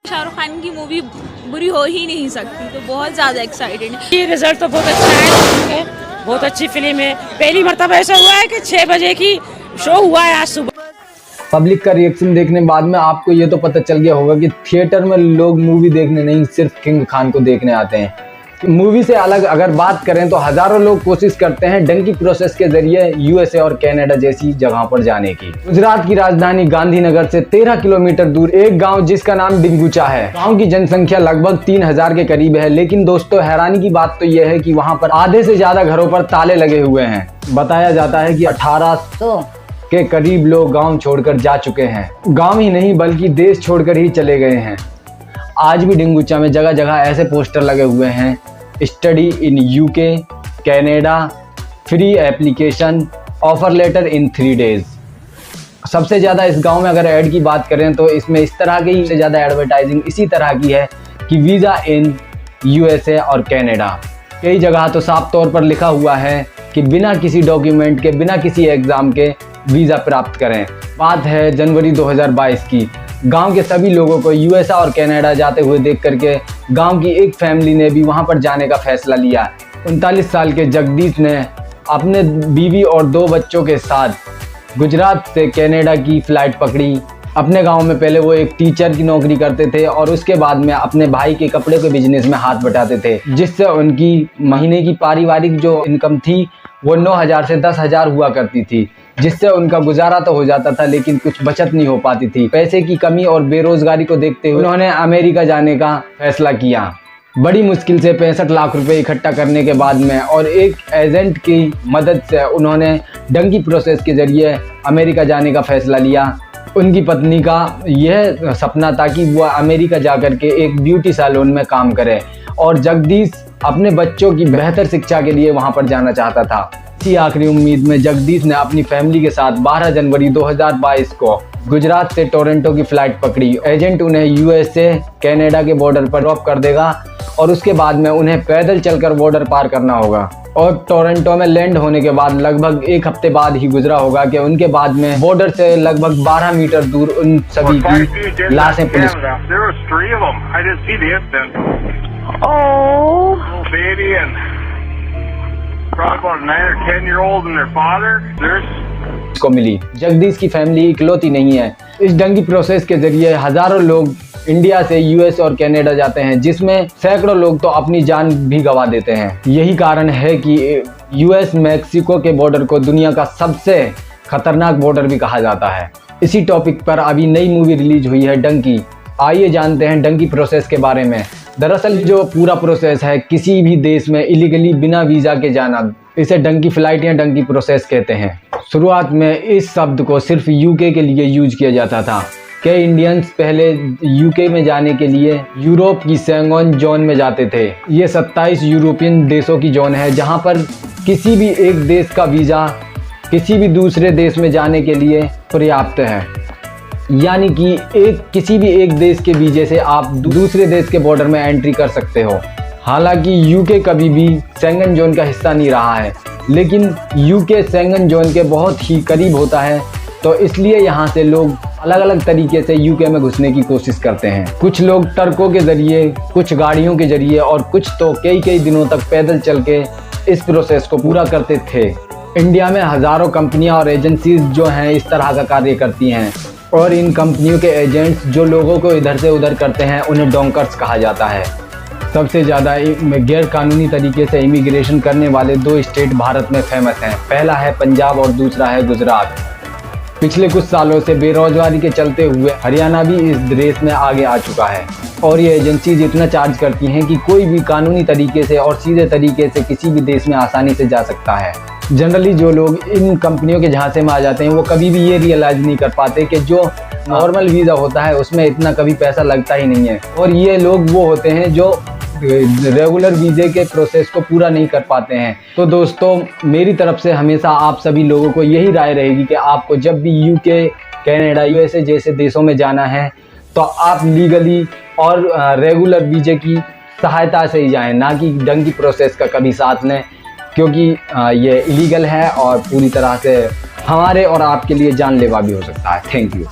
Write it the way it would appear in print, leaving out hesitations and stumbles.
शाहरुख खान की मूवी बुरी हो ही नहीं सकती, तो बहुत ज़्यादा एक्साइटेड है। ये रिजल्ट तो बहुत अच्छा है, बहुत अच्छी फिल्म है। पहली मर्तबा ऐसा हुआ है कि 6 बजे की शो हुआ है आज सुबह। पब्लिक का रिएक्शन देखने बाद में आपको ये तो पता चल गया होगा कि थिएटर में लोग मूवी देखने नहीं सिर्फ किंग खान को देखने आते हैं। मूवी से अलग अगर बात करें तो हजारों लोग कोशिश करते हैं डंकी प्रोसेस के जरिए यूएसए और कनाडा जैसी जगहों पर जाने की। गुजरात की राजधानी गांधीनगर से 13 किलोमीटर दूर एक गांव जिसका नाम डिंगुचा है। गांव की जनसंख्या लगभग 3000 के करीब है, लेकिन दोस्तों हैरानी की बात तो यह है कि वहां पर आधे से ज्यादा घरों पर ताले लगे हुए हैं। बताया जाता है कि 1800 के करीब लोग गांव छोड़कर जा चुके हैं। गांव ही नहीं बल्कि देश छोड़कर ही चले गए हैं। आज भी डिंगुचा में जगह जगह ऐसे पोस्टर लगे हुए हैं, study in UK, Canada, free application, offer letter in 3 days. सबसे ज़्यादा इस गांव में अगर ऐड की बात करें तो इसमें इस तरह की से ज़्यादा एडवर्टाइजिंग इसी तरह की है कि वीज़ा इन यूएसए और कनाडा। कई जगह तो साफ तौर पर लिखा हुआ है कि बिना किसी डॉक्यूमेंट के, बिना किसी एग्ज़ाम के वीज़ा प्राप्त करें। बात है जनवरी 2022 की। गांव के सभी लोगों को यूएसए और कनाडा जाते हुए देख करके गांव की एक फैमिली ने भी वहां पर जाने का फैसला लिया। 39 साल के जगदीश ने अपने बीवी और 2 बच्चों के साथ गुजरात से कनाडा की फ़्लाइट पकड़ी। अपने गांव में पहले वो एक टीचर की नौकरी करते थे और उसके बाद में अपने भाई के कपड़े के बिजनेस में हाथ बटाते थे, जिससे उनकी महीने की पारिवारिक जो इनकम थी वो 9000 से 10000 हुआ करती थी, जिससे उनका गुजारा तो हो जाता था लेकिन कुछ बचत नहीं हो पाती थी। पैसे की कमी और बेरोजगारी को देखते हुए उन्होंने अमेरिका जाने का फैसला किया। बड़ी मुश्किल से 65 लाख रुपए इकट्ठा करने के बाद में और एक एजेंट की मदद से उन्होंने डंकी प्रोसेस के जरिए अमेरिका जाने का फैसला लिया। उनकी पत्नी का यह सपना था कि वह अमेरिका जाकर के एक ब्यूटी सैलून में काम करे और जगदीश अपने बच्चों की बेहतर शिक्षा के लिए वहां पर जाना चाहता था। इसी आखिरी उम्मीद में जगदीश ने अपनी फैमिली के साथ 12 जनवरी 2022 को गुजरात से टोरंटो की फ्लाइट पकड़ी। एजेंट उन्हें यूएसए कनाडा के बॉर्डर पर ड्रॉप कर देगा और उसके बाद में उन्हें पैदल चलकर बॉर्डर पार करना होगा और टोरंटो में लैंड होने के बाद लगभग 1 हफ्ते बाद ही गुजरा होगा कि उनके बाद में बॉर्डर से लगभग 12 मीटर दूर उन सभी की लाशें पुलिस को मिली। जगदीश की फैमिली इकलौती नहीं है। इस डंकी प्रोसेस के जरिए हजारों लोग इंडिया से यूएस और कनाडा जाते हैं, जिसमें सैकड़ों लोग तो अपनी जान भी गंवा देते हैं। यही कारण है कि यूएस मैक्सिको के बॉर्डर को दुनिया का सबसे खतरनाक बॉर्डर भी कहा जाता है। इसी टॉपिक पर अभी नई मूवी रिलीज हुई है डंकी। आइए जानते हैं डंकी प्रोसेस के बारे में। दरअसल जो पूरा प्रोसेस है किसी भी देश में इलीगली बिना वीज़ा के जाना, इसे डंकी फ्लाइट या डंकी प्रोसेस कहते हैं। शुरुआत में इस शब्द को सिर्फ यूके के लिए यूज किया जाता था। कई इंडियंस पहले यूके में जाने के लिए यूरोप की सेंगन जोन में जाते थे। ये 27 यूरोपियन देशों की जोन है जहां पर किसी भी एक देश का वीज़ा किसी भी दूसरे देश में जाने के लिए पर्याप्त है, यानी कि किसी भी एक देश के वीज़े से आप दूसरे देश के बॉर्डर में एंट्री कर सकते हो। हालांकि यूके कभी भी सेंगन जोन का हिस्सा नहीं रहा है, लेकिन यूके सेंगन जोन के बहुत ही करीब होता है, तो इसलिए यहाँ से लोग अलग अलग तरीके से यूके में घुसने की कोशिश करते हैं। कुछ लोग ट्रकों के जरिए, कुछ गाड़ियों के जरिए और कुछ तो कई दिनों तक पैदल चल के इस प्रोसेस को पूरा करते थे। इंडिया में हज़ारों कंपनियां और एजेंसीज जो हैं इस तरह का कार्य करती हैं और इन कंपनियों के एजेंट्स जो लोगों को इधर से उधर करते हैं उन्हें डोंकर्स कहा जाता है। सबसे ज़्यादा गैर कानूनी तरीके से इमिग्रेशन करने वाले 2 स्टेट भारत में फेमस हैं। पहला है पंजाब और दूसरा है गुजरात। पिछले कुछ सालों से बेरोजगारी के चलते हुए हरियाणा भी इस रेस में आगे आ चुका है और ये एजेंसीज इतना चार्ज करती हैं कि कोई भी कानूनी तरीके से और सीधे तरीके से किसी भी देश में आसानी से जा सकता है। जनरली जो लोग इन कंपनियों के झांसे में आ जाते हैं वो कभी भी ये रियलाइज़ नहीं कर पाते कि जो नॉर्मल वीज़ा होता है उसमें इतना कभी पैसा लगता ही नहीं है और ये लोग वो होते हैं जो रेगुलर वीज़े के प्रोसेस को पूरा नहीं कर पाते हैं। तो दोस्तों मेरी तरफ से हमेशा आप सभी लोगों को यही राय रहेगी कि आपको जब भी यूके, कनाडा, यूएसए जैसे देशों में जाना है तो आप लीगली और रेगुलर वीज़े की सहायता से ही जाएं, ना कि डंकी प्रोसेस का कभी साथ लें, क्योंकि ये इलीगल है और पूरी तरह से हमारे और आपके लिए जानलेवा भी हो सकता है। Thank you.